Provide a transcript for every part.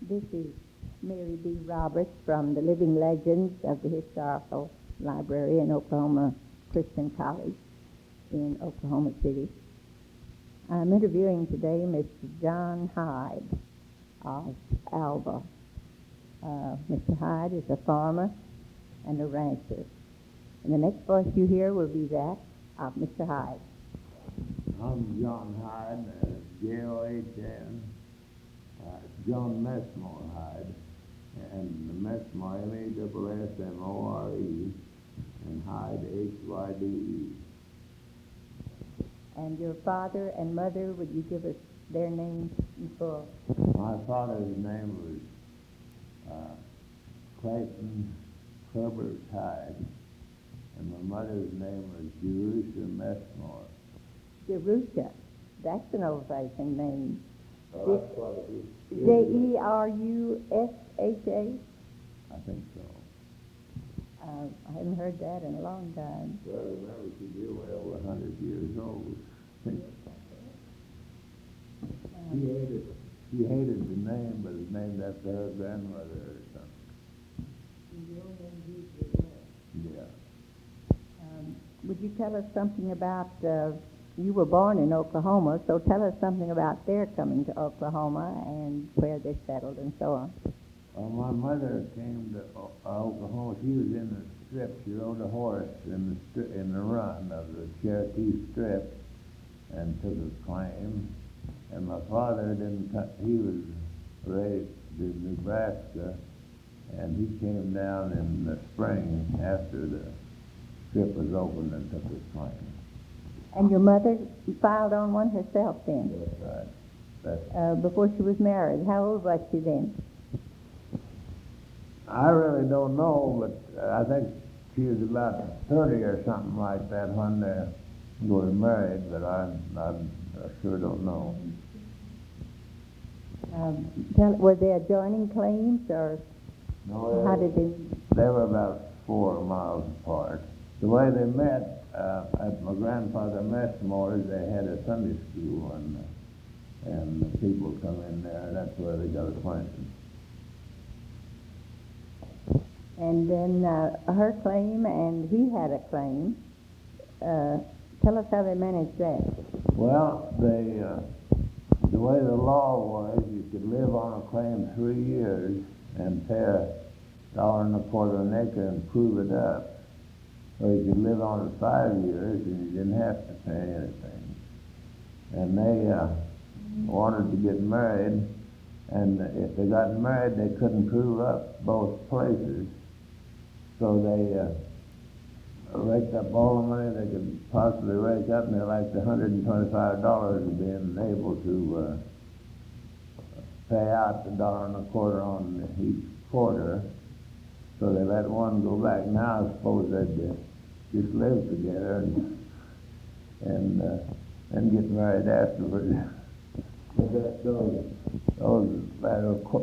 This is Mary B. Roberts from the Living Legends of the Historical Library in Oklahoma Christian College in Oklahoma City. I'm interviewing today Mr. John Hyde of Alva. Mr. Hyde is a farmer and a rancher. And the next voice you hear will be that of Mr. Hyde. I'm John Hyde, J-O-H-N, John Messmore Hyde, and Messmore, M-A-S-S-M-O-R-E, and Hyde, H-Y-D-E. And your father and mother, would you give us their names in full? My father's name was Clayton Herbert Hyde, and my mother's name was Jerusha Messmore. Jerusha, that's an old-fashioned name. Oh, that's what it is. J-E-R-U-S-H-A? I think so. I haven't heard that in a long time. Well, remember, she's well over 100 years old. She hated the name, but it's named after her grandmother or something. Yeah. Would you tell us something about, you were born in Oklahoma, so tell us something about their coming to Oklahoma and where they settled and so on. Well, my mother came to Oklahoma. She was in the strip. She rode a horse in the run of the Cherokee Strip and took a claim. And my father he was raised in Nebraska, and he came down in the spring after the strip was opened and took his claim. And your mother filed on one herself then? That's right. Before she was married. How old was she then? I really don't know, but I think she was about 30 or something like that when they were married, but I sure don't know. Were they adjoining claims, or No, how did they? They were about 4 miles apart. The way they met, at my grandfather Messmore's, they had a Sunday school, and the people come in there, and that's where they got acquainted. And then her claim, and he had a claim. Tell us how they managed that. Well, the way the law was, you could live on a claim 3 years and pay $1.25 an acre and prove it up. Or you could live on it 5 years and you didn't have to pay anything. And they wanted to get married, and if they got married, they couldn't prove up both places. So they raked up all the money they could possibly rake up, and they liked $125 of being able to pay out the $1.25 on each quarter. So they let one go back. Now I suppose they'd just live together and get married afterwards.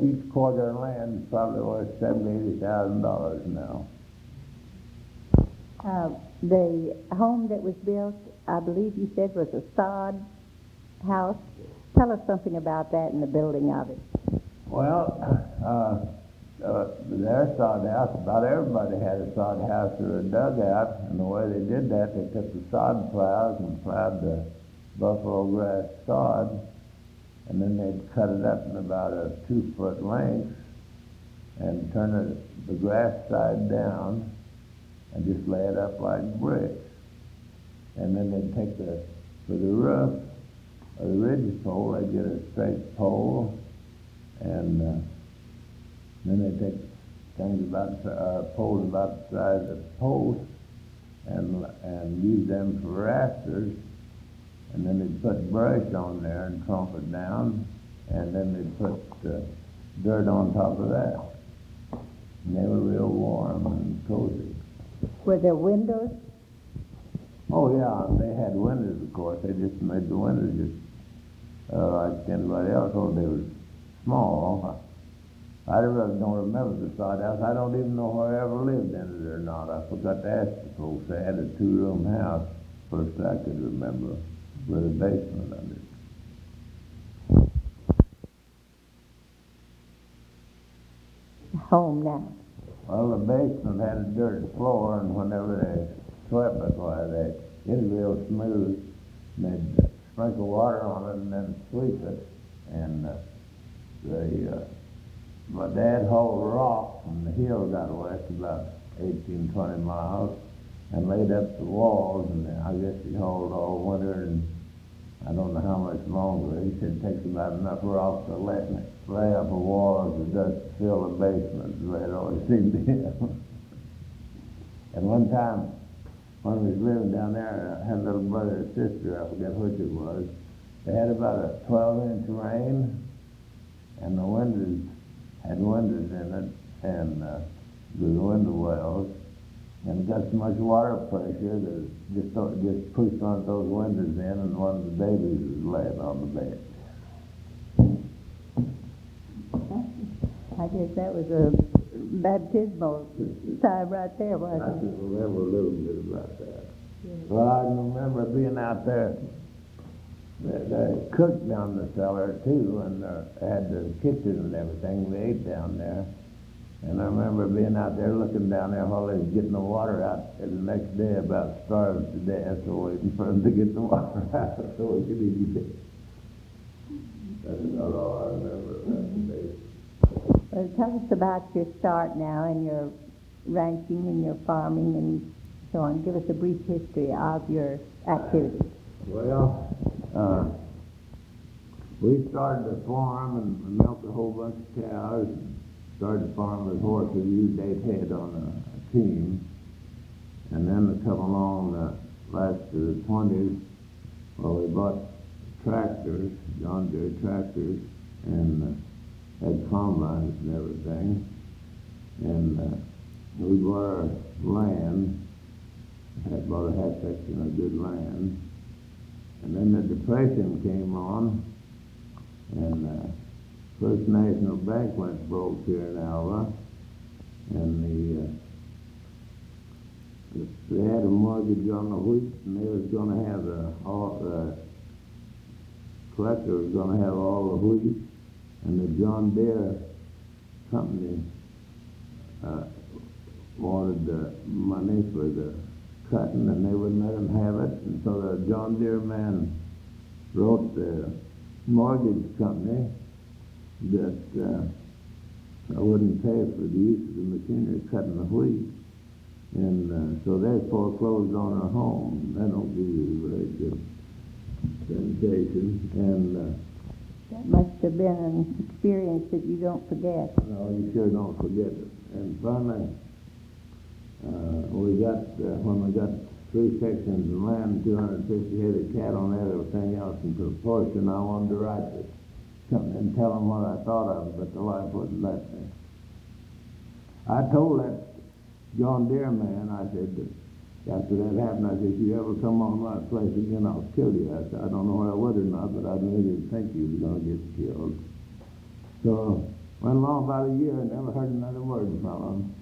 Each quarter of land is probably worth $70,000-$80,000 now. The home that was built, I believe you said, was a sod house. Tell us something about that and the building of it. Well, their sod house, about everybody had a sod house or a dugout, and the way they did that, they took the sod plows and plowed the buffalo grass sod, and then they'd cut it up in about a 2-foot length and turn the grass side down and just lay it up like bricks. And then they'd take for the roof or the ridge pole, they'd get a straight pole, and then they'd take poles about the size of posts and use them for rafters, and then they'd put brush on there and trompe it down, and then they'd put dirt on top of that. And they were real warm and cozy. Were there windows? Oh yeah, they had windows, of course. They just made the windows just like anybody else. Oh, they were small. I really don't remember the sod house. I don't even know where I ever lived in it or not. I forgot to ask the folks. They had a 2-room house, first I could remember, with a basement under it. home now? Well, the basement had a dirt floor, and whenever they swept it, it was real smooth. They'd sprinkle water on it and then sweep it. And my dad hauled rock from the hills out west, about 18, 20 miles, and laid up the walls. And I guess he hauled all winter, and I don't know how much longer. He said it takes about enough rock to lay up the walls that does fill the basement, the way it always seemed to him. And one time, when we was living down there, I had a little brother and sister, I forget which it was. They had about a 12-inch rain, and the windows had windows in it, and the window wells, and it got so much water pressure that it just pushed one of those windows in, and one of the babies was laying on the bed. I guess that was a baptismal time right there, I wasn't can it? remember a little bit about that. Yeah. Well, I can remember being out there. They cooked down the cellar too, and they had the kitchen and everything. We ate down there. And I remember being out there looking down there while they was getting the water out, and the next day about starved to death, so waiting for them to get the water out so we could eat it. That's about all I remember about the day. Well, tell us about your start now and your ranching and your farming and so on. Give us a brief history of your activities. Well, we started to farm and milked a whole bunch of cows. Started farming with horses, used 8 head on a team. And then to come along last to the 20s, well, we bought tractors, John Deere tractors, and had combines and everything. And we bought our land, had bought a half section of good land. And then the Depression came on, and First National Bank went broke here in Alva, and they had a mortgage on the wheat, and they was going to have the collector was going to have all the wheat, and the John Deere company wanted the money for the cutting, and they wouldn't let them have it, and so the John Deere man wrote the mortgage company that I wouldn't pay for the use of the machinery cutting the wheat. And so they foreclosed on our home. That don't give you a very good sensation. And That must have been an experience that you don't forget. no, you sure don't forget it. And finally, we got, when we got 3 sections of land, 250 head of cattle and everything else in proportion, I wanted to write this company and tell them what I thought of it, but the wife wouldn't let me. I told that John Deere man, I said, after that happened, I said, if you ever come on my place again, I'll kill you. I said, I don't know whether I would or not, but I knew you'd think you were going to get killed. So, went along about a year and never heard another word from him.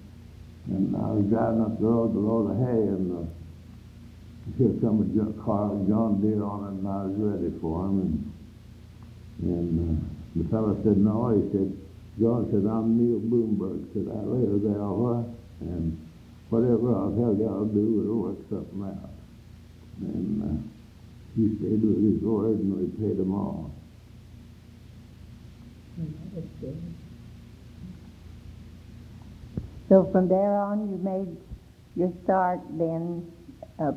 And I was driving up the road to load of hay, and here come a car with John Deere on it, and I was ready for him. And the fellow said, no. He said, John said, I'm Neil Bloomberg. Said, I live there, Alva, and whatever I'll tell you I'll do, it'll work something out. And he stayed with his word, and we paid him off. That's good. So from there on, you made your start then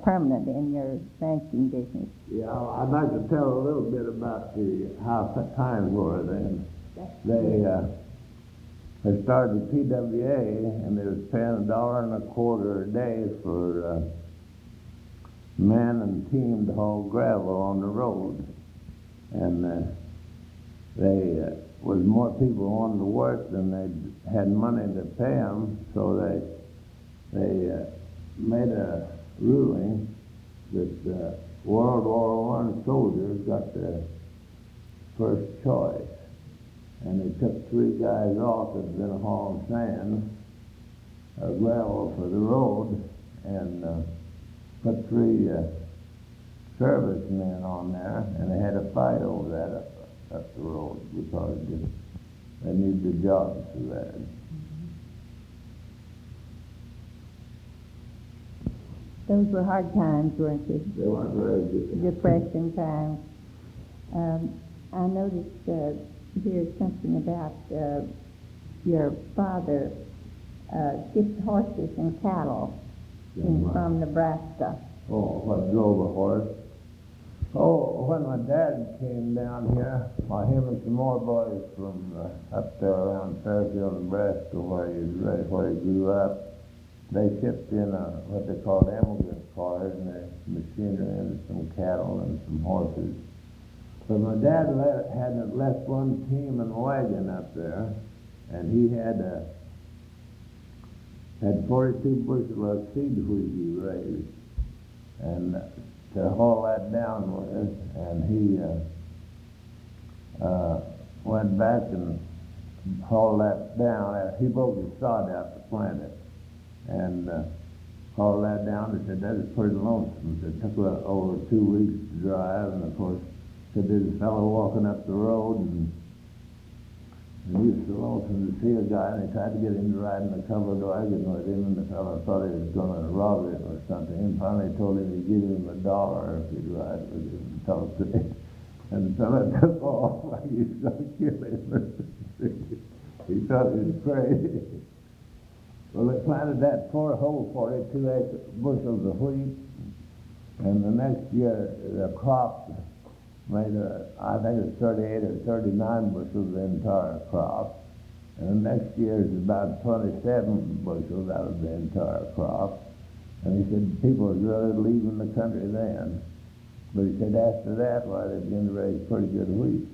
permanent in your ranching business. Yeah, I'd like to tell a little bit about how times were then. They started the PWA, and they was paying $1.25 a day for man and team to haul gravel on the road. And they was more people wanting to work than they had money to pay them, so they made a ruling that World War I soldiers got their first choice. And they took 3 guys off that had been hauling sand or gravel for the road, and put 3 servicemen on there, and they had a fight over that up the road because they needed the jobs so bad. Those were hard times, weren't they? They weren't very good. Depression times. I noticed here something about your father shipped horses and cattle from Nebraska. Oh, what drove a horse? Oh, when my dad came down here, him and some more boys from up there around Fairfield, Nebraska, where he grew up, they shipped in what they called emigrant cars and their machinery and some cattle and some horses. But my dad had left one team and wagon up there, and he had 42 bushel of seed wheat he raised, and to haul that down with, and he went back and hauled that down. He broke his sod out to plant it, and hauled that down. He said, that is pretty lonesome. It took over 2 weeks to drive, and of course, said there's a fellow walking up the road, and he was so lonesome to see a guy, and he tried to get him to ride in the covered wagon with him, and the fellow thought he was going to rob him or something, and finally told him he'd give him $1 if he'd ride with him and talk to him. And the fellow took off like he was going to kill him. He thought he was crazy. Well, they planted that whole 42 bushels of wheat, and the next year the crop made I think it was 38 or 39 bushels the entire crop. And the next year is about 27 bushels out of the entire crop. And he said people was really leaving the country then. But he said after that, they began to raise pretty good wheat.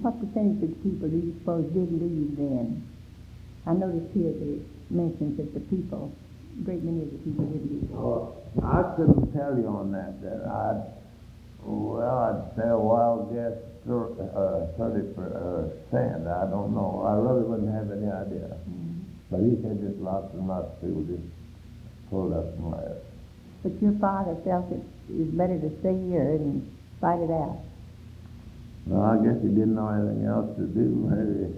What percentage of people do you suppose did leave then? I noticed here that it mentions that a great many of the people did leave. Oh, I couldn't tell you on that. I'd say a wild guess, 30%. I don't know. I really wouldn't have any idea. Mm-hmm. But he said just lots and lots of people just pulled up and left. But your father felt it was better to stay here and fight it out. Well, I guess he didn't know anything else to do. Maybe at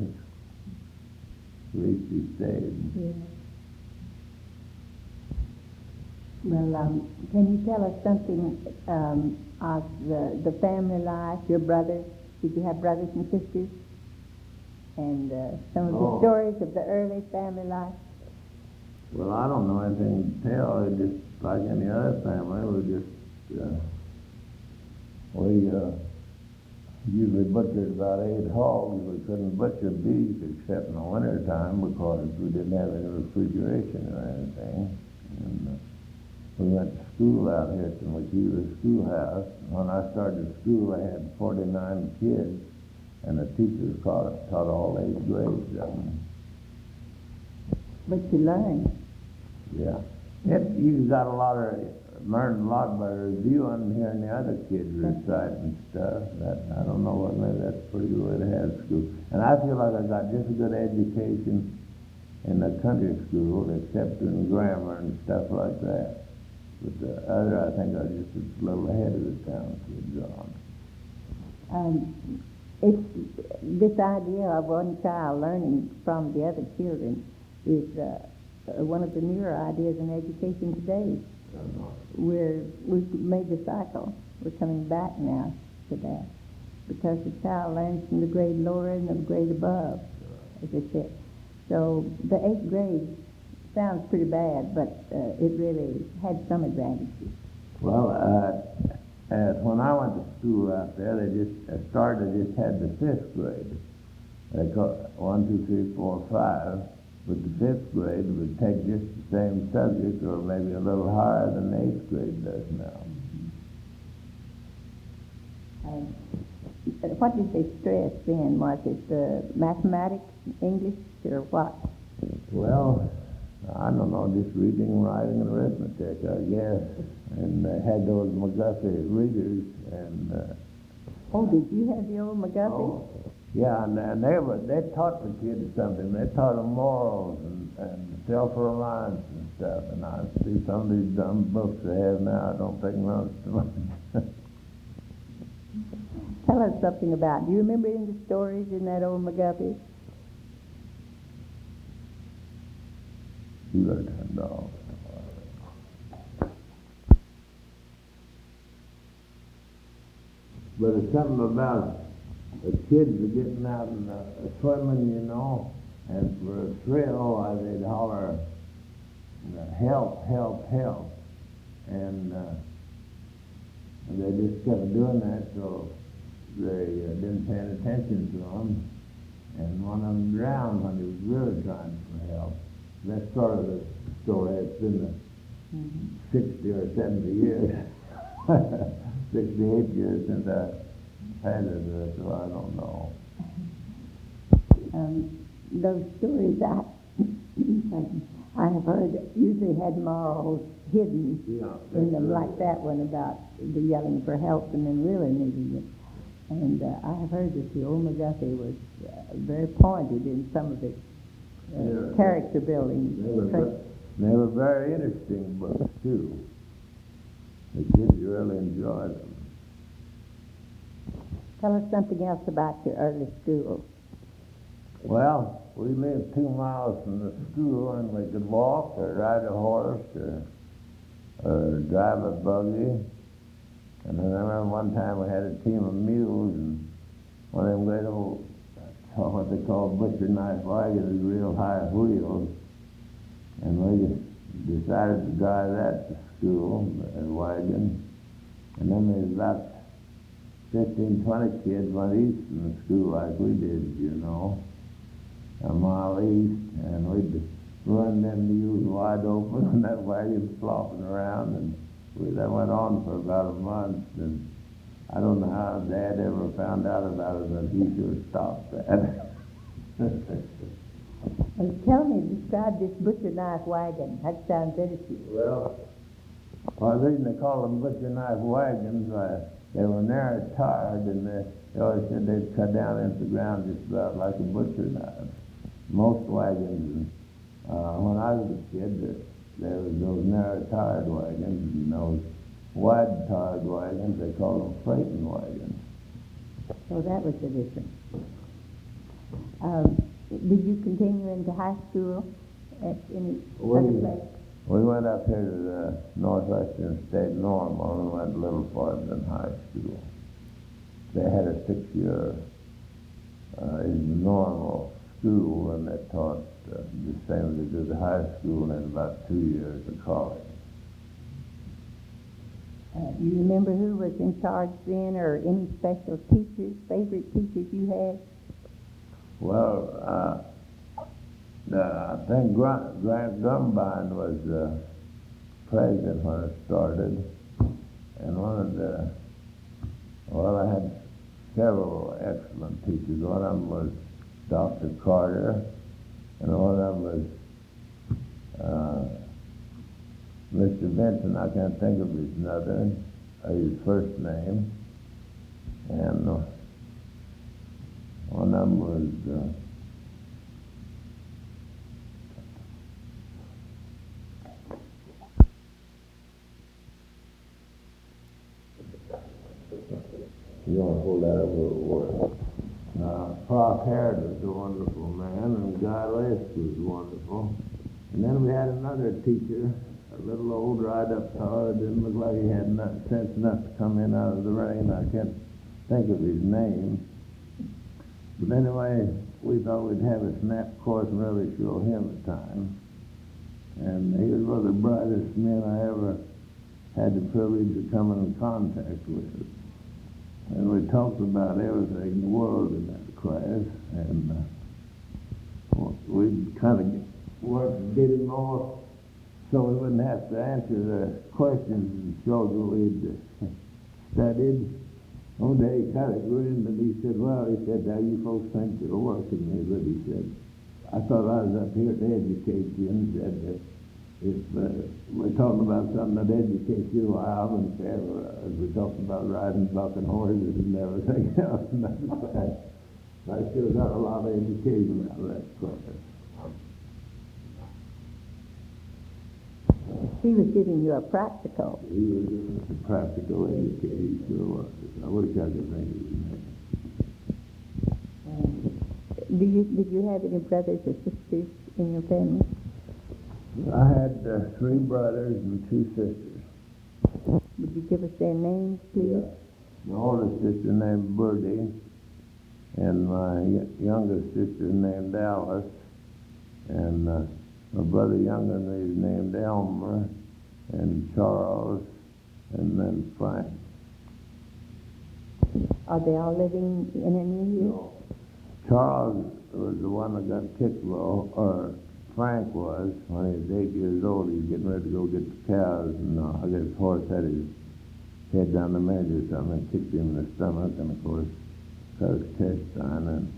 least he stayed. Yeah. Well, can you tell us something of the family life, your brothers? Did you have brothers and sisters? And some of the stories of the early family life? Well, I don't know anything to tell. It's just like any other family. We usually butchered about 8 hogs. We couldn't butcher beef except in the winter time because we didn't have any refrigeration or anything. And we went to school out here at the McGuffey schoolhouse. When I started school, I had 49 kids, and the teachers taught all 8 grades of them. But you learned. Yeah. You got learned a lot by reviewing, hearing the other kids recite and stuff. I don't know what, maybe that's a pretty good way to have school. And I feel like I got just a good education in the country school, except in grammar and stuff like that. But the other, I think I was just a little ahead of the town kids on. It's this idea of one child learning from the other children is one of the newer ideas in education today. We've made the cycle. We're coming back now to that because the child learns from the grade lower and the grade above, as I said. So the 8th grade sounds pretty bad, but it really had some advantages. Well, when I went to school out there, they just had the 5th grade. They called 1, 2, 3, 4, 5. But the 5th grade would take just the same subject, or maybe a little higher than the 8th grade does now. What did they stress then? Was it mathematics, English, or what? Well, I don't know, just reading, writing, and arithmetic, I guess. And they had those McGuffey Readers. And did you have the old McGuffey? Oh, yeah, and they taught the kids something. They taught them morals and self-reliance and stuff. And I see some of these dumb books they have now, I don't think most of them. Tell us something about, do you remember any of the stories in that old McGuffey? Sheila turned off. But it's something about the kids are getting out and swimming, you know, and for a thrill, they'd holler, help, help, help. And they just kept doing that, so they didn't pay any attention to them. And one of them drowned when he was really trying for help. That's sort of the story. It's been 60 or 70 years, 68 years since I had it, so I don't know. Those stories I have heard usually had morals hidden in them, like that one about the yelling for help and then really needing it. And I have heard that the old McGuffey was very pointed in some of its character building. They were very interesting books, too. The kids really enjoyed them. Tell us something else about your early school. Well, we lived 2 miles from the school, and we could walk or ride a horse or drive a buggy. And then I remember one time we had a team of mules, and one of them great old, what they call butcher knife wagons, real high wheels. And we decided to drive that to school, a wagon. And then there was about 15, 20 kids went east from the school like we did, you know, a mile east, and we'd run them mules wide open and that wagon flopping around, and that went on for about a month, and I don't know how Dad ever found out about it, but he sure stopped that. Tell me, describe this butcher knife wagon. That sounds interesting. Well, the reason they call them butcher knife wagons, they were narrow tired, and they always said they'd cut down into the ground just about like a butcher knife. Most wagons, when I was a kid, there was those narrow tired wagons, and those wide tired wagons, they called them freighting wagons. So that was the difference. Did you continue into high school at any other place? We went up here to the Northwestern State Normal and went a little farther than high school. They had a 6-year normal school, and they taught the same as they did the high school, and about 2 years of college. You remember who was in charge then, or any special teachers, favorite teachers you had? Well, I think Grant Gumbine was president when it started, and I had several excellent teachers. One of them was Dr. Carter, and one of them was Mr. Benson. I can't think of his first name, and one of them was you want to hold that up a little word. Prof. Harrod was a wonderful man, and Guy Lesk was wonderful. And then we had another teacher, a little old, dried-up fellow, didn't look like he had sense enough to come in out of the rain. I can't think of his name. But anyway, we thought we'd have a snap course and really show him a time. And he was one of the brightest men I ever had the privilege of coming in contact with. And we talked about everything in the world in that class, and we kind of worked to get him off so we wouldn't have to answer the questions and show that we'd studied. One day he kind of grinned and he said, well, now you folks think you're working me, but he said, I thought I was up here to educate you, and said that if we're talking about something that educates you, I wouldn't say as we talked about riding bucking horses and everything else in that class. I sure got a lot of education out of that class. He was giving you a practical. He was giving us a practical education, he sure was. I wish I could think of his name. Did you have any brothers or sisters in your family? I had 3 brothers and 2 sisters. Would you give us their names, please? My oldest sister named Birdie, and my youngest sister named Alice, and my brother younger than me is named Elmer, and Charles, and then Frank. Are they all living in any of you? Charles was the one that got kicked, or Frank was, when he was 8 years old. He was getting ready to go get the cows, and I guess his horse had his head down the manger or something and kicked him in the stomach, and of course cut his intestine,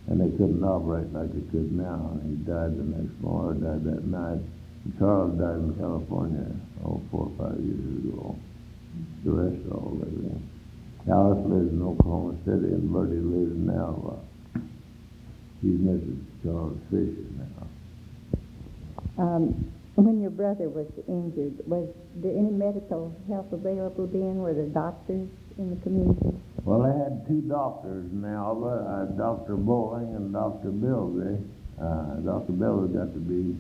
and they couldn't operate like they could now. And he died the next morning, or died that night. And Charles died in California, 4 or 5 years ago. The rest are all living. Alice lives in Oklahoma City, and Bertie lives in Alva. He's Mrs. Charles Fisher now. When your brother was injured, was there any medical help available then? Were there doctors in the community? Well, they had 2 doctors in Alva, Dr. Bowling and Dr. Bilby. Dr. Bilby got to be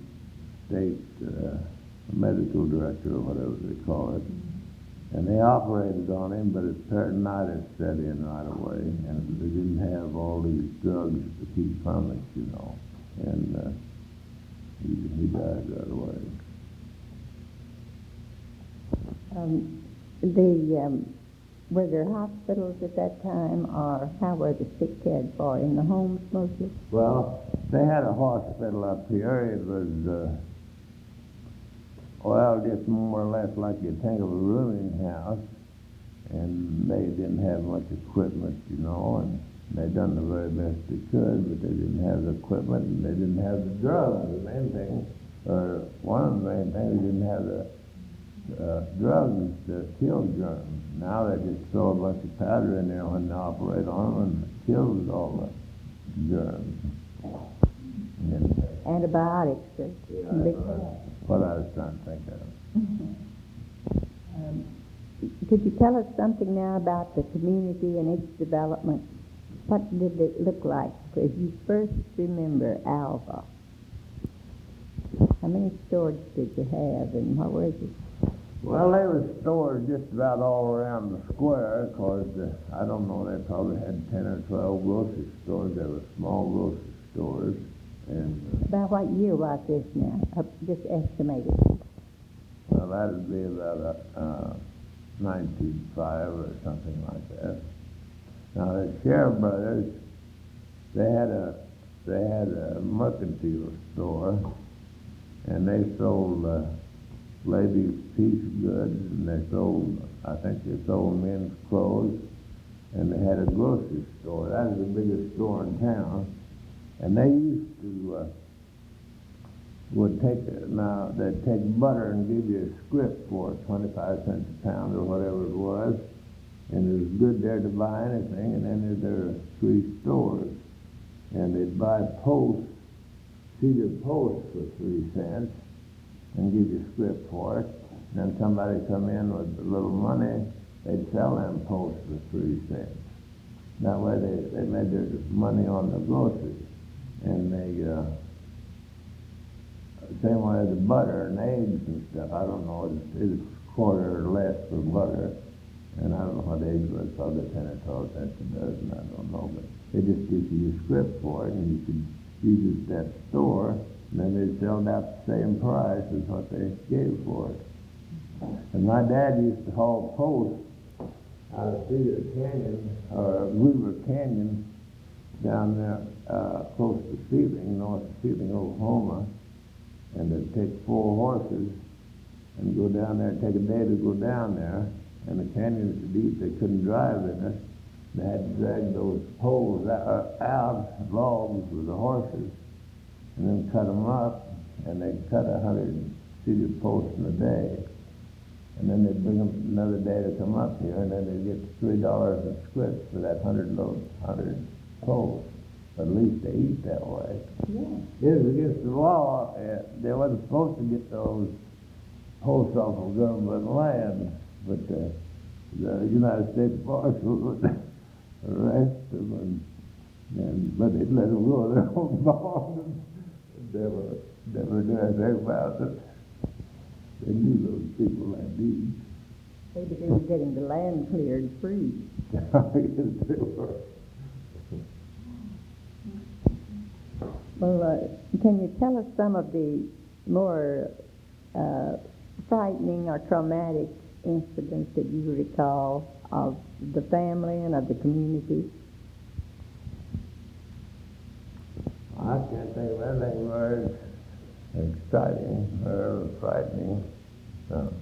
state medical director, or whatever they call it. And they operated on him, but his peritonitis set in right away, and they didn't have all these drugs to keep from it, you know. And he died right away. Were there hospitals at that time, or how were the sick cared for? In the homes mostly? Well, they had a hospital up here. It was, just more or less like you'd think of a rooming house, and they didn't have much equipment, you know, and they'd done the very best they could, but they didn't have the equipment, and they didn't have the drugs. The main thing, or one of the main things, they didn't have the drugs to kill germs. Now they just throw a bunch of powder in there when they operate on them, and it kills all the germs. And, Antibiotics. What I was trying to think of. Could you tell us something now about the community and its development? What did it look like as you first remember Alva? How many stores did you have, and what were they? Well, there was stores just about all around the square, because I don't know, they probably had 10 or 12 grocery stores. They were small grocery stores. And about what year was this now? Just estimated. Well, that would be about 1905 or something like that. Now the Sheriff Brothers, they had a mercantile store, and they sold ladies' piece goods, and I think they sold men's clothes, and they had a grocery store. That was the biggest store in town. And they used to they'd take butter and give you a script for it, 25 cents a pound or whatever it was, and it was good there to buy anything. And then there were 3 stores, and they'd buy seeded posts for 3 cents and give you a script for it. And then somebody come in with a little money, they'd sell them posts for 3 cents. That way they made their money on the groceries. And same way the butter and eggs and stuff. I don't know, it's quarter or less for butter. And I don't know what eggs was, probably 10 or 12 cents a dozen, I don't know. But they just give you a script for it, and you could use it at that store, and then they'd sell it out the same price as what they gave for it. And my dad used to haul posts out of Cedar Canyon, or Weaver Canyon, down there close to Sealing, north of Sealing, Oklahoma, and they'd take 4 horses and go down there, take a day to go down there, and the canyon's so deep they couldn't drive in it. They had to drag those poles out, logs with the horses, and then cut them up, and they'd cut 100 seated posts in a day. And then they'd bring them another day to come up here, and then they'd get $3 a script for that 100 posts. But at least they eat that way. Yeah. It was against the law. They wasn't supposed to get those posts off of government land, but the United States Marshal would arrest them, but they'd let them go their own bond. never knew anything about it. They knew those people like these. Maybe they were getting the land cleared free. I guess they were. Well, can you tell us some of the more frightening or traumatic incidents that you recall of the family and of the community? I can't think of anything very exciting or frightening. No.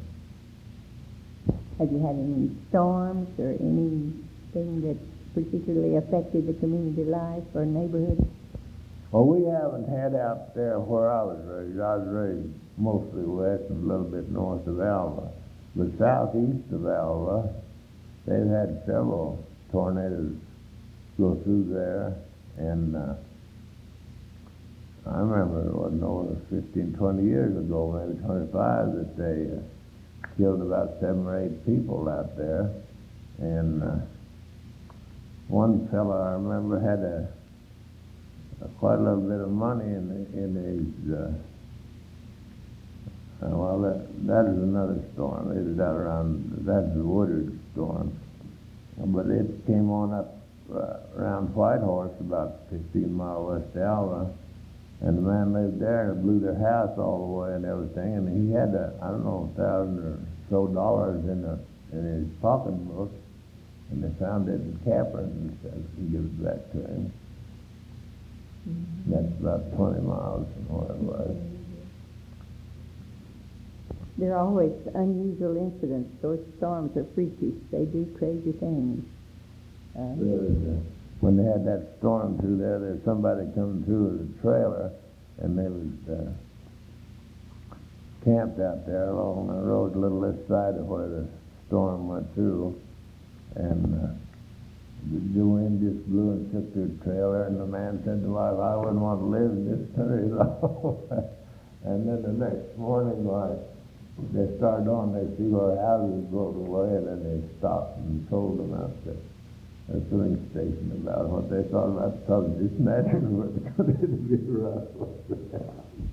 Have you had any storms or anything that particularly affected the community life or neighborhood? Well, we haven't had out there where I was raised. I was raised mostly west and a little bit north of Alva. But southeast of Alva, they've had several tornadoes go through there. And I remember it wasn't over 15, 20 years ago, maybe 25, that they killed about 7 or 8 people out there. And one fellow I remember had quite a little bit of money in his, well, that is another storm. It was out around, that's the Woodard storm. But it came on up around Whitehorse, about 15 miles west of Alva, and the man lived there and it blew their house all the way and everything, and he had, I don't know, $1,000 or so in his pocketbook, and they found it in Capron and said he give it back to him. That's about 20 miles from where it was. There are always unusual incidents. Those storms are freakish. They do crazy things. When they had that storm through there's somebody coming through with a trailer, and they was camped out there along the road a little this side of where the storm went through, and the wind just blew and took their trailer, and the man said to the wife, I wouldn't want to live in this country at all. And then the next morning, they started on, they see where houses blown away, and then they stopped and told them out there at the filling station about what they thought about the southern. Just naturally what it's going to be rough.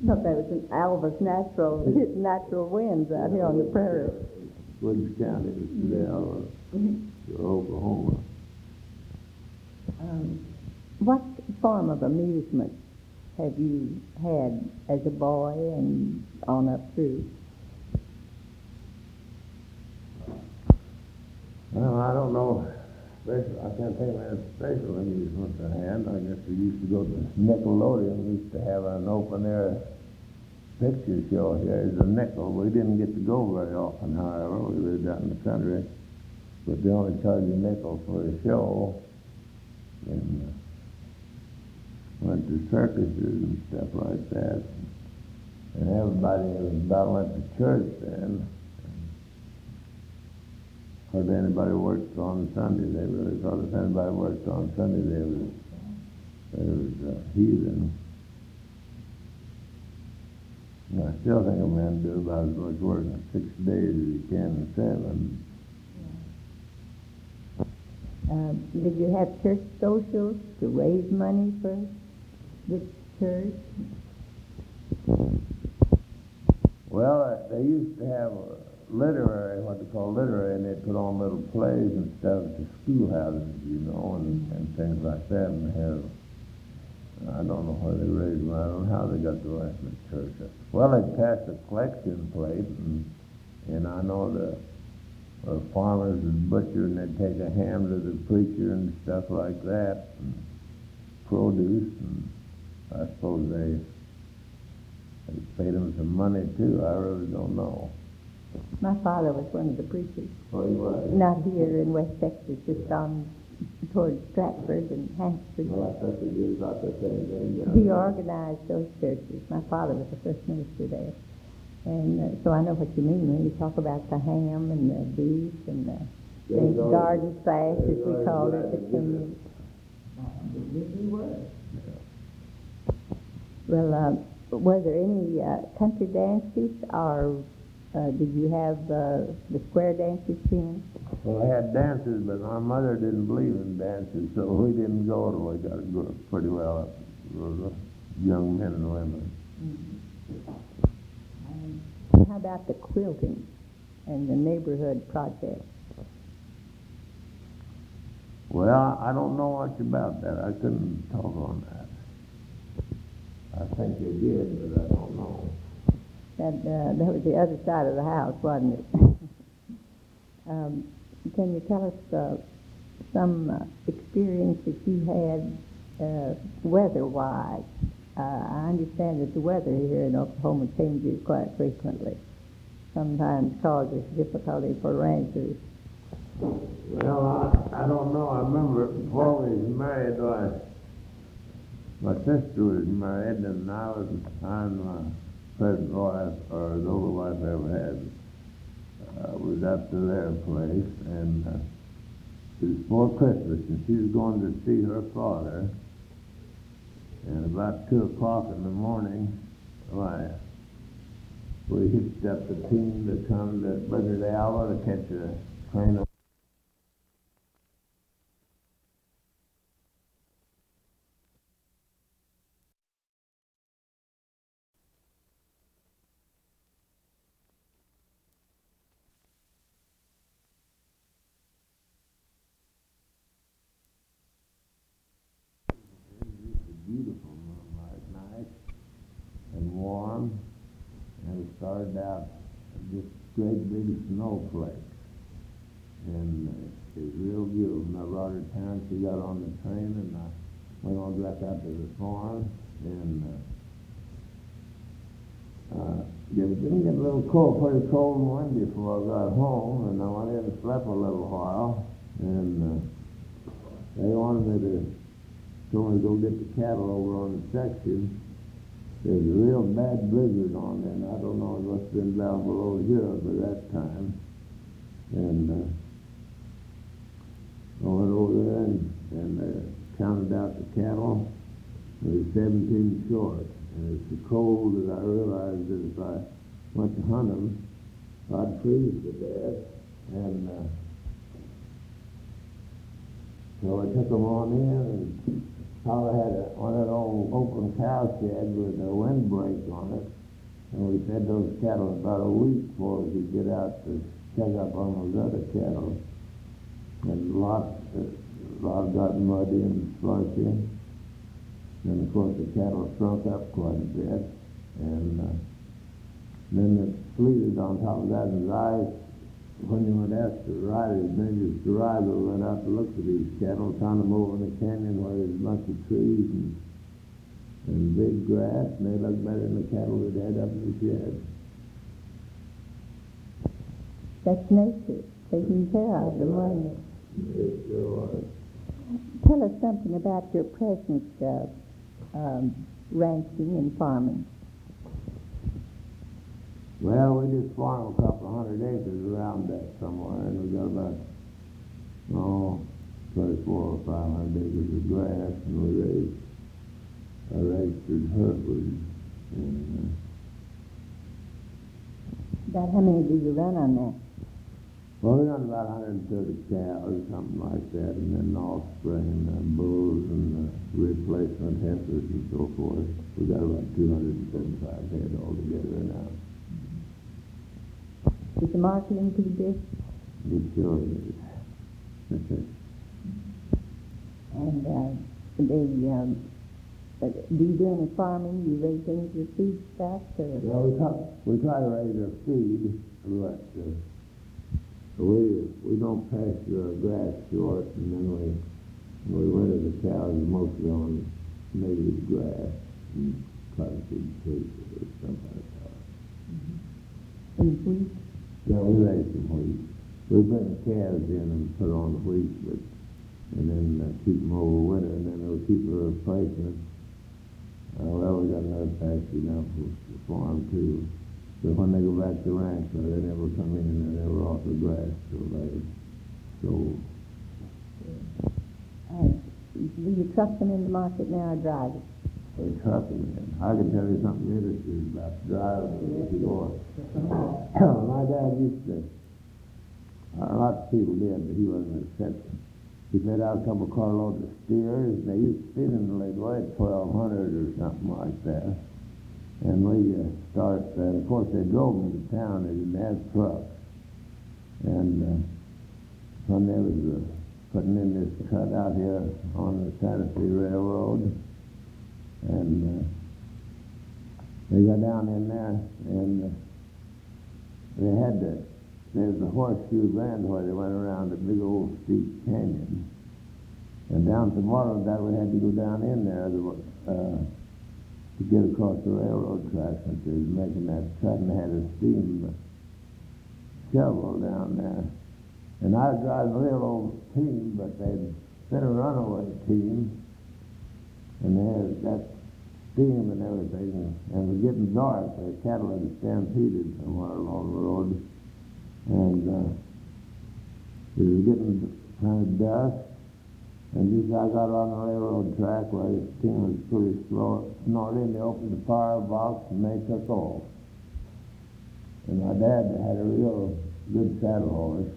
No, that was an Alva's natural winds out here on the prairie. Woods County was today, Alva, Oklahoma. What form of amusement have you had as a boy and on up through? Well, I don't know. I can't think of any special amusement I had. I guess we used to go to Nickelodeon. We used to have an open-air picture show here. It's a nickel. We didn't get to go very often, however. We lived out in the country. But they only charged a nickel for the show. And went to circuses and stuff like that. And everybody about went to church then. Hardly anybody worked on Sunday. They really thought if anybody worked on Sunday, they was heathen. And I still think a man do about as much work in 6 days as he can in 7. Did you have church socials to raise money for the church? Well, they used to have literary, what they call literary, and they'd put on little plays and stuff at the schoolhouses, and things like that, and have, I don't know where they raised money, I don't know how they got the rest of the church. Well, they passed a collection plate, and I know the farmers would butcher, and they'd take a ham to the preacher and stuff like that, and produce, and I suppose they paid them some money too. I really don't know. My father was one of the preachers. Oh, he was? Not here in West Texas, just on towards Stratford and Hampshire. Well, I thought they did about the same thing. He organized those churches. My father was the first minister there. And so I know what you mean when you talk about the ham and the beef and the garden sash, as we called it. Well, were there any country dances, or did you have the square dances then? Well, I had dances, but my mother didn't believe in dances, so we didn't go till we got pretty well up with young men and women. Mm-hmm. How about the quilting and the neighborhood project? Well, I don't know much about that. I couldn't talk on that. I think they did, but I don't know. That was the other side of the house, wasn't it? Can you tell us some experience that you had weather-wise? I understand that the weather here in Oklahoma changes quite frequently, sometimes causes difficulty for ranchers. Well, I don't know. I remember before we was married, my sister was married, and I'm my present wife, or the only wife I ever had, was up to their place, and it was before Christmas, and she was going to see her father. And about 2 o'clock in the morning, we hitched up the team to come to bring her to Alva to catch a train. Beautiful moonlight night and warm, and it started out just great big snowflakes, and it was real beautiful. And I brought her down. She got on the train, and I went on back out to the farm, and it didn't get a little cold, pretty cold and windy before I got home, and I went in and slept a little while, and they wanted me to told me to go get the cattle over on the section. There's a real bad blizzard on there, and I don't know what's been down below zero by that time. And I went over there and counted out the cattle. It was 17 short. And it's so cold that I realized that if I went to hunt them, I'd freeze to death. And so I took them on in, and Alva had one of those old open cow sheds with a windbreak on it, and we fed those cattle about a week before we could get out to check up on those other cattle. And a lot got muddy and slushy, and of course the cattle shrunk up quite a bit, and then the sleet is on top of that, and the ice. When you would ask the riders, maybe the driver went out to look for these cattle, found them over in the canyon where there's a bunch of trees and big grass, and they looked better than the cattle that had up in the shed. That's nature taking care of them, wasn't it? It sure was. Tell us something about your present ranching and farming. Well, we just farm a couple of 100 acres around that somewhere, and we got about 24 or 500 acres of grass, and we raised a registered Hereford. And About how many do you run on that? well, we run about 130 cows, something like that, and then offspring, bulls, and replacement heifers and so forth. We got about 275 head altogether now. Is the marketing pretty good? It sure is. And do you do any farming? Do you raise things with feed stuff? Well, we try to raise our feed, but we don't pasture our grass short, and then we winter the cows mostly on native grass and cotton seed cake or something like that. Mm-hmm. And wheat? Yeah, we raise some wheat. We bring calves in and put on the wheat, and then keep them over winter, and then we'll keep a replacement. Well, we got another pasture now for the farm too. So when they go back to ranch, they never come in and they never off the grass till they sold. Do you truck them in the market now or drive it? They truck them in. I can tell you something interesting about driving if you want. My dad used to, lots of people did, but he wasn't an exception. He fed out a couple of carloads of steers, and they used to feed them till they'd weigh 1,200 or something like that. And we started, and of course they drove them to town. They didn't have trucks. And when they was putting in this cut out here on the Santa Fe Railroad, and they got down in there, and there was a horseshoe bend where they went around a big old steep canyon. And down to the bottom of that, we had to go down in there to get across the railroad tracks since they was making that cut, and they had a steam shovel down there. And I was driving a real old team, but they'd been a runaway team, and they had that steam and everything, and it was getting dark. The cattle had stampeded somewhere along the road, and it was getting kind of dusk, and just I got on the railroad track where the steam was pretty slow, snorting. They opened the firebox and they took off. And my dad had a real good saddle horse,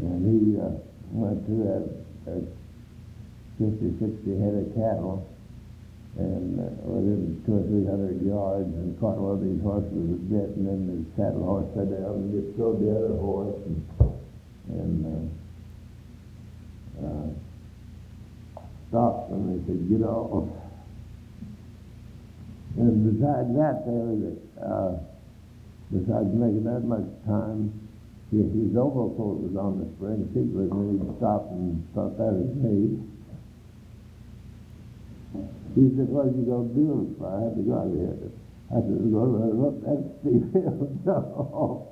and he went through that 50, 60 head of cattle, and within 200 or 300 yards, and caught one of these horses with a bit, and then the saddle horse sat down and just rode the other horse, and stopped them. They said, "Get off." And besides that, besides making that much time, his overcoat was on the spring seat with me. He stopped and thought that was me. He said, "What are you going to do if I had to go out here?" I said, "We're going to run up that steep hill and jump off."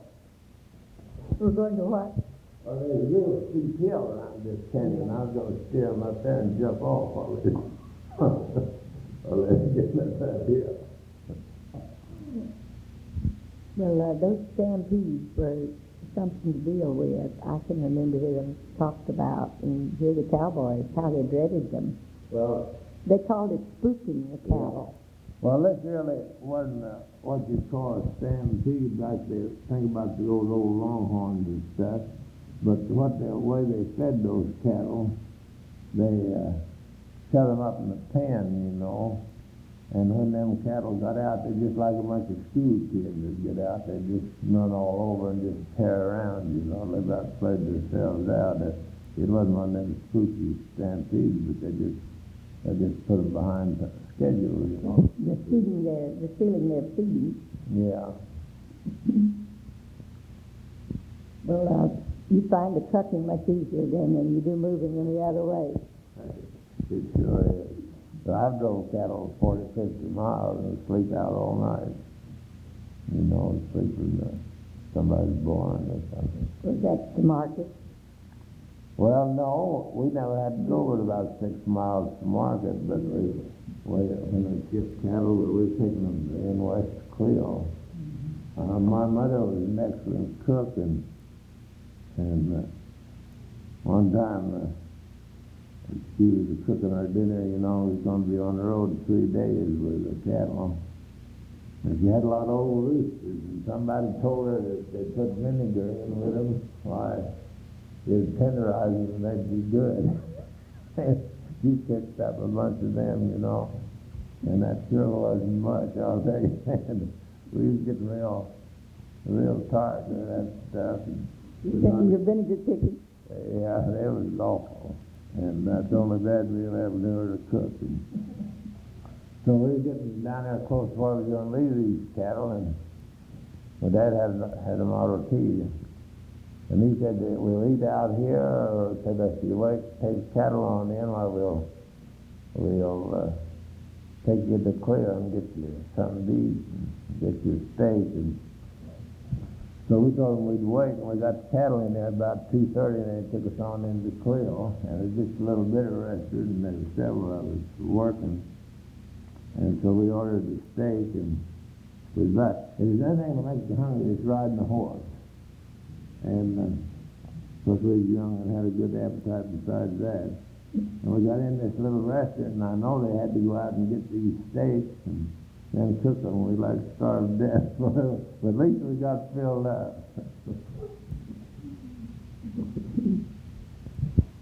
We're going to what? Well, there's a real steep hill around this canyon. I was going to steer them up there and jump off of it. Well, they get up that hill. Well, those stampedes were something to deal with. I can remember them talked about and hear the cowboys, how they dreaded them. Well, they called it spooking the cattle. Well, this really wasn't what you call a stampede like they think about the old longhorns and stuff. But the way they fed those cattle, they set them up in a pen, you know. And when them cattle got out, they just like a bunch of school kids that get out. They just run all over and just tear around, you know. They about played themselves out. It wasn't one of them spooky stampedes, but they just put them behind the schedule, you know. The stealing their feed. Yeah. Well, you find the trucking much easier then than you do moving them the other way. It sure is. So I've drove cattle 40, 50 miles and sleep out all night. You know, sleep when somebody's born or something. Was that the market? Well, no, we never had to go but about 6 miles to market, but when we shipped cattle, we were taking them in West Cleo. My mother was an excellent cook, and one time she was cooking our dinner, you know. We was going to be on the road 3 days with the cattle. And she had a lot of old roosters, and somebody told her that they put vinegar in with them. Why, it'd tenderize them and they'd be good. She picked up a bunch of them, you know, and that sure wasn't much, I'll tell you. We was getting real tired of that stuff. You said your vinegar chicken? Yeah, they was awful. And that's the only bad meal I ever knew her to cook. So we were getting down there close to where we were going to leave these cattle, and my dad had a Model T. And he said, "We'll eat out here," or said, "If you wait, take cattle on in, we'll take you to Clear and get you something to eat, and get you a steak." And so we told them we'd wait, and we got the cattle in there about 2:30, and they took us on into Cleo. And it was just a little bit of restaurant, and there were several of us working. And so we ordered the steak, and it was if there's anything that makes you hungry, it's riding a horse. And of course we was young and had a good appetite besides that. And we got in this little restaurant, and I know they had to go out and get these steaks and then cook them. We'd like to starve to death, but at least we got filled up.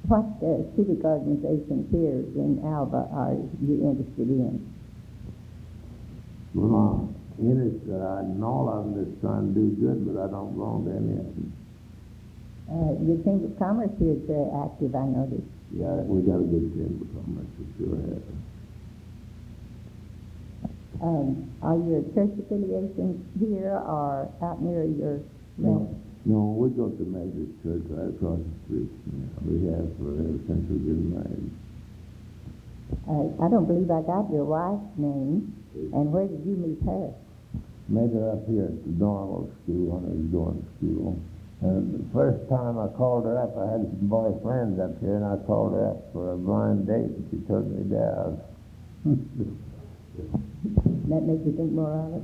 What civic organizations here in Alva are you interested in? Well, interested in all of them that's trying to do good, but I don't belong to any of them. Your Chamber of Commerce here is very active, I noticed. Yeah, we got a good chamber of commerce, for sure have. Are your church affiliations here or out near your ranch? No, we go to Major Church right across the street. Yeah, we have ever since we've been married. I don't believe I got your wife's name. And where did you meet her? Met her up here at the Normal School when I was going to school. And the first time I called her up, I had some boyfriends up here, and I called her up for a blind date, and she turned me down. That makes you think more of it?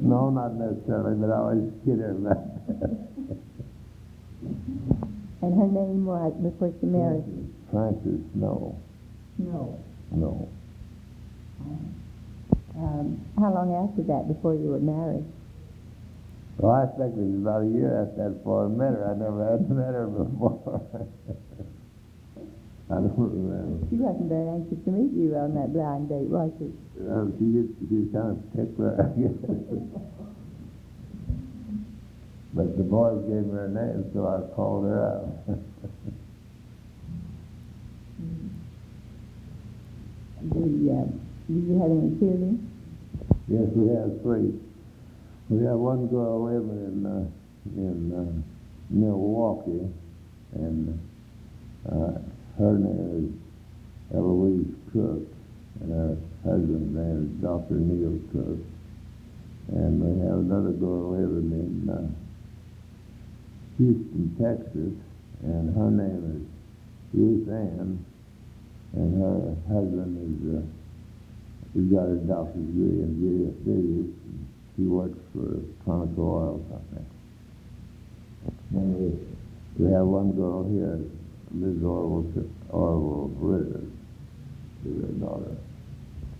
No, not necessarily, but I always kid her about that. And her name was, before she married? Frances, no. No. No. How long after that, before you were married? Well, I expect it was about a year after that before I met her. I never had met her before. I don't remember. She wasn't very anxious to meet you on that blind date, was she? She was kind of particular, I guess. But the boys gave me her name, so I called her out. Do you have any children? Yes, we have 3. We have one girl living in Milwaukee, and her name is Eloise Cook, and her husband's name is Dr. Neil Cook. And we have another girl living in Houston, Texas, and her name is Ruth Ann, and her husband is he's got his doctor's degree in physics. He works for Chronicle Oil Company. And we have one girl here, Ms. Orville Reader, is her daughter.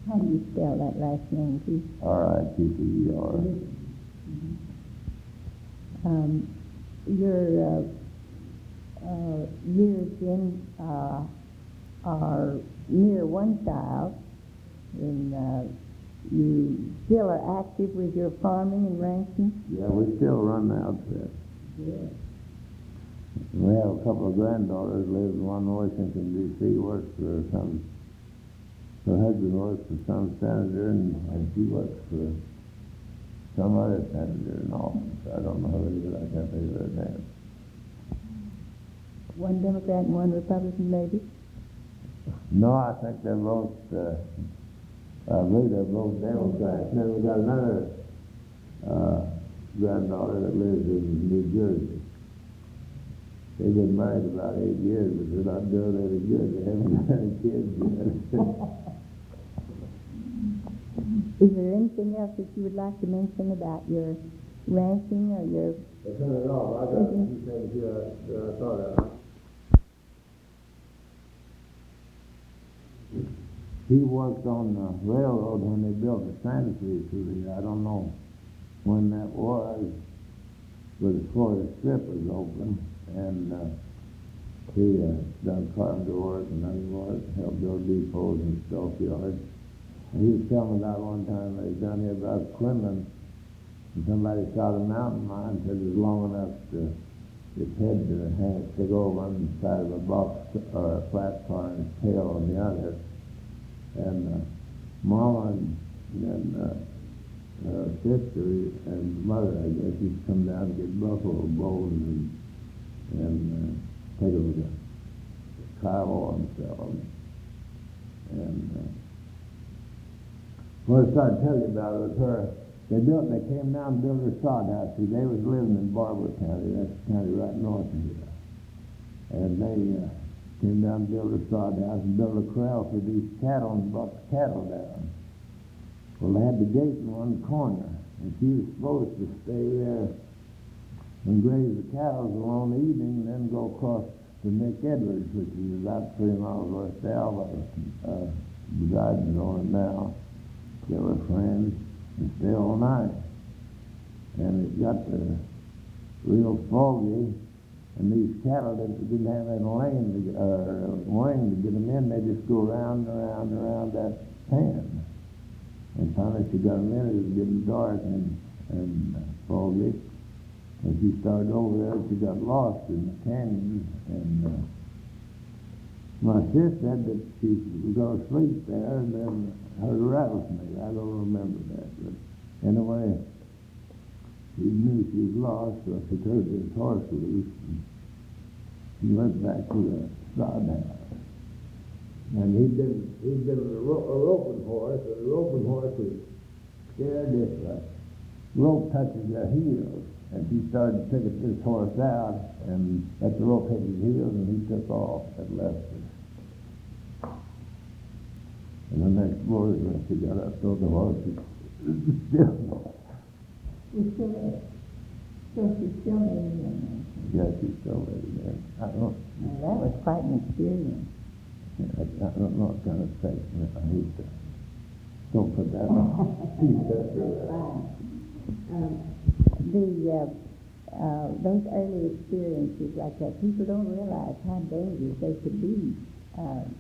How do you spell that last name, please? R-I-T-T-E-R. Your years in are near one child, and you still are active with your farming and ranching? Yeah, we still run the outfit. Yeah. We have a couple of granddaughters, lives one in Washington, D.C., works for some, her husband works for some senator, and she works for some other senator in office. I don't know who it is, I can't think of their name. One Democrat and one Republican, maybe? No, I think they're both, I believe they're both Democrats. Then we got another granddaughter that lives in New Jersey. They've been married about 8 years, but they're not doing any good. They haven't got any kids yet. Is there anything else that you would like to mention about your ranching or your... Turn it off. I got a few things here that I thought of. He worked on the railroad when they built the Santa Fe through here. I don't know when that was, but before the strip was open, and he done carpenter work and other work, helped build depots and stockyards. And he was telling me about one time they was down here about Quinlan, and somebody shot a mountain mine, said it was long enough to its head to stick over on the side of a box or a flat car and its tail on the other. And Mama and her sister and mother, I guess, used to come down and get buffalo bones and take them to Kiowa and sell them. And what I started telling you about was her. They came down and built her sod house. See, they was living in Barber County. That's the county right north of here. And they came down and built a sod house and built a corral for these cattle and brought the cattle down. Well, they had the gate in one corner, and she was supposed to stay there and graze the cows along the evening and then go across to Nick Edwards, which is about 3 miles west of Alva, residing on it now. They were friends and stay all night. And it got real foggy. And these cattle didn't have any lane to get them in. They just go around and around and around that pen. And finally she got him in. It was getting dark and foggy. And she started over there. She got lost in the canyon. And my sister said that she was going to sleep there and then heard a rattlesnake. I don't remember that. But anyway, she knew she was lost, so she turned his horse loose and went back to the sod house. And he'd been a roping horse, and the roping horse was scared if the rope touches their heels. And she started picking this horse out, and let the rope hit his heels, and he took off and left her. And the next morning when she got up, told the horse, was still. She's still there. So she's still living in there. Yeah, she's still living there. I don't. Now, that was quite an experience. I don't know what kind of statement. I hate to. Don't put that on. Those early experiences like that, people don't realize how dangerous they could be.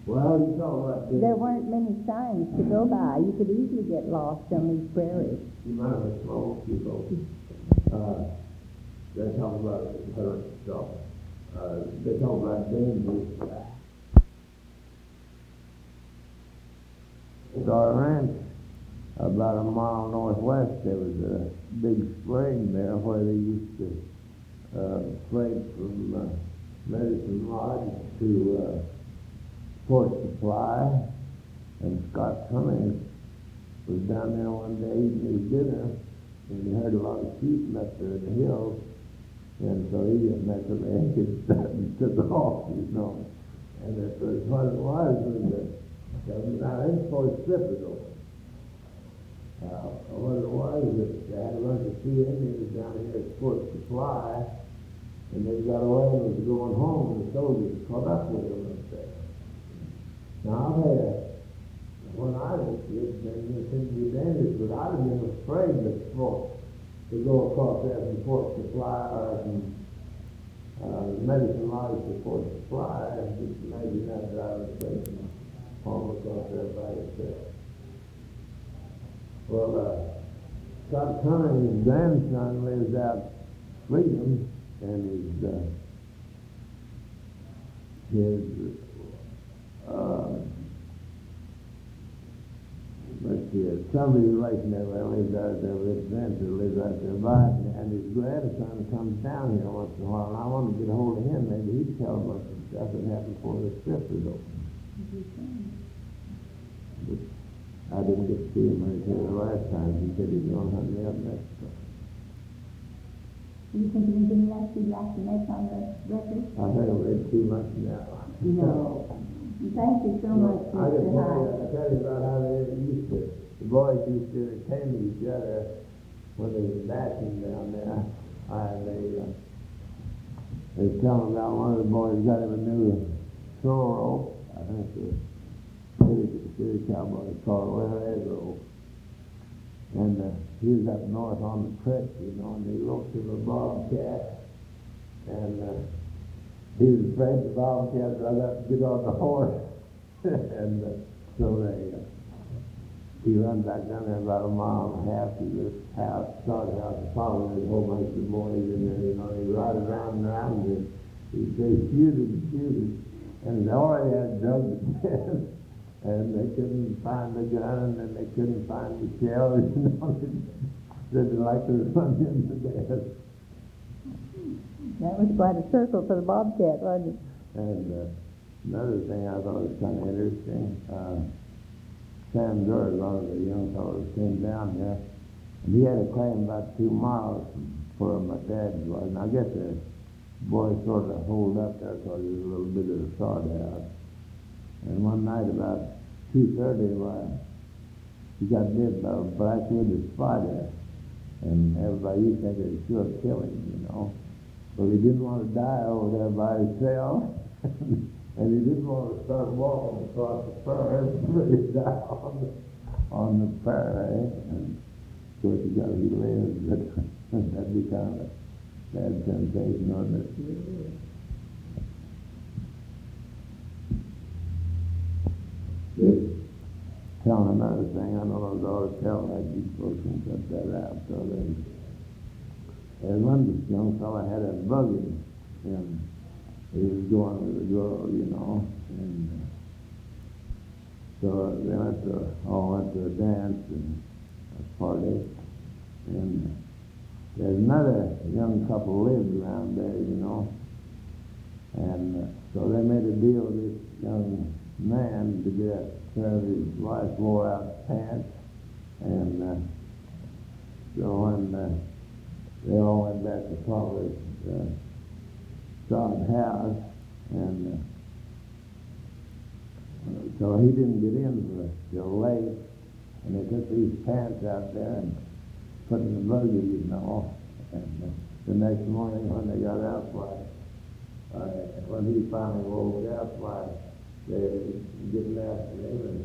Well, you know what? There weren't many signs to go by. You could easily get lost on these prairies. You might have small people. They talk about inherent stuff. They talk about dangers. So our ranch, about a mile northwest, there was a big spring there where they used to freight from Medicine Lodge to Fort Supply. And Scott Cummings was down there one day eating his dinner, and he heard a lot of sheep up there in the hills, and so he just met the leg and took off, you know. And it was what it was now it's for strippers over. What it was that they had a bunch of Sioux Indians down here at Fort Supply, and they got away and was going home, and the soldiers caught up with them up there. Now I'll tell you, when I was a kid, they didn't seem to be dangerous, but I'd have been afraid to go across there from Fort Supply or from Medicine Lodge to Fort Supply, and just imagine that driving straight from home across there by itself. Well, Scott Cummings' grandson lives out Freedom, and somebody relation there lives out there, his grandson lives out there by it, and his grandson comes down here once in a while, and I want to get a hold of him. Maybe he'd tell us some stuff that happened before the strippers opened. But I didn't get to see him right here the last time. He said he's going to hunt me up next time. Do you think anything else you'd like to make on the record? I think I've read too much now. No. Thank you so much, I Mr. can Hyde. tell you about how the boys used to attend each other when they were bashing down there. They were telling about one of the boys got him a new throw rope. I think the city cowboys called it a head rope. And he was up north on the creek, you know, and they roped him a bobcat. And he was afraid the bobcat was up to get on the horse. And so he run back down there about a mile and a half to this house, sod house, and followed a whole bunch of boys in there, you know, and he ride around and around, and he'd say, shoot it. And they already had drugged to death. And they couldn't find the gun, and they couldn't find the shells, you know. They'd like to run him to death. That was quite a circle for the bobcat, wasn't it? And another thing I thought was kind of interesting, Sam Gurd, one of the young fellows, came down here, and he had a claim about 2 miles from where my dad was. And I guess the boys sort of holed up there because there was a little bit of a sod house. And one night about 2:30, he got bit by a black-winged spider. And everybody used to think it would sure kill him, you know. But he didn't want to die over there by himself. And he didn't want to start walking across the prairie and really die on the prairie. And of course, he lived, but that'd be kind of a bad sensation on it. Telling another thing. I know those ought to tell that you folks can cut that out. So there's one young fella had a buggy, and he was going with a girl, you know, and so they all went to a dance and a party, and there's another young couple lived around there, you know, and so they made a deal with this young man to get a pair of his wife's wore-out pants, and so when they all went back to Papa's sod house, and so he didn't get in till late, and they took these pants out there and put in the buggy, you know, and the next morning when they got out, when he finally woke up, they were getting after him, and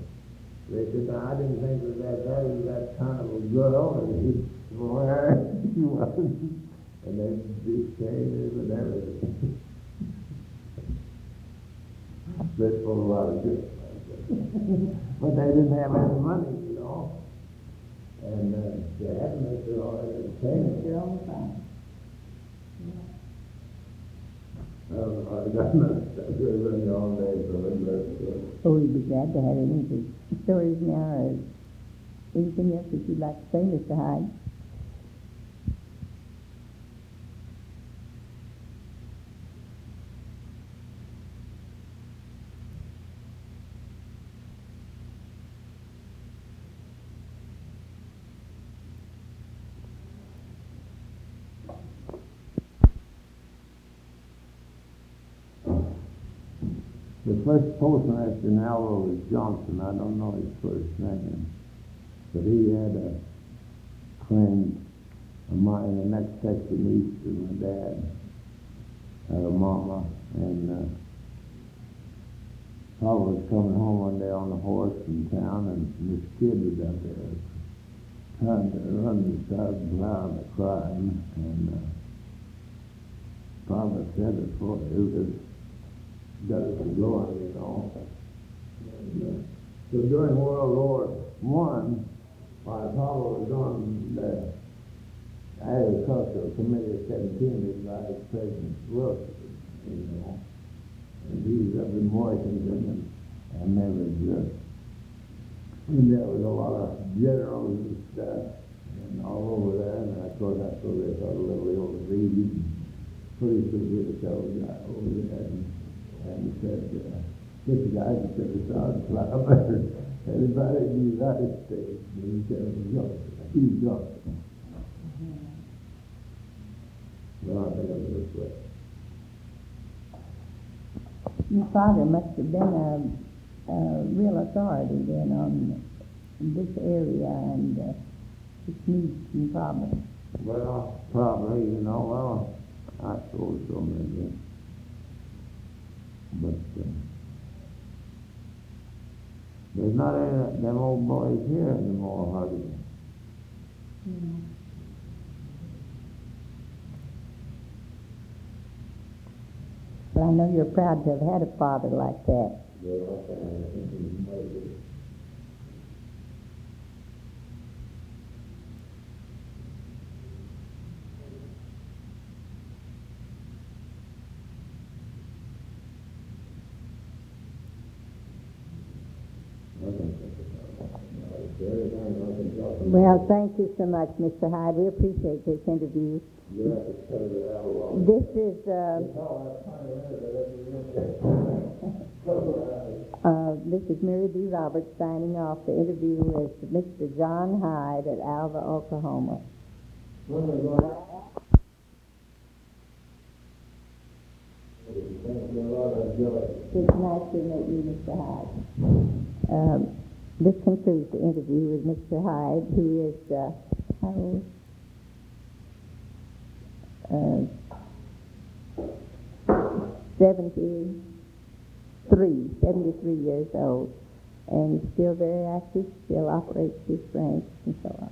they said, "No, I didn't think that was that kind of a girl," and he swore he wasn't, and they detained him and everything. Split full of a lot of good, but they didn't have any money, you know, and they had to make their own entertainment. Your own fun. I got nothing to run all day, so Oh, we'd be glad to have any of the stories now, or anything else that you'd like to say, Mr. Hyde? the first postmaster in Alva was Johnson. I don't know his first name, but he had a claim of mine the next section east of my dad, Mama, and Papa was coming home one day on a horse from town, and this kid was out there trying to run the side plow and crying, and Papa said it for it got us going, you know. And, so during World War I, while Papa was on the Agricultural Committee of 17 by President Wilson, you know, and he was up in Washington, and there was a lot of generals and stuff, and all over there, and of course I thought they thought a little ill to read, pretty severe old guy over there, and he said, this guy can set a sod plow better than anybody in the United States. And he said, he's Johnson. Well, I think I'm this way. Your father must have been a real authority then on this area and its needs and problems. Well, probably, you know, I suppose so, maybe. But there's not any of them old boys here anymore, hardly. Mm. But I know you're proud to have had a father like that. Well, I think he might be. Well, thank you so much, Mr. Hyde. We appreciate this interview. You have to cut it out a lot. This is this is Mary B. Roberts signing off. The interview is Mr. John Hyde at Alva, Oklahoma. It's nice to meet you, Mr. Hyde. This concludes the interview with Mr. Hyde, who is, how old? 73 years old, and he's still very active, still operates his ranch and so on.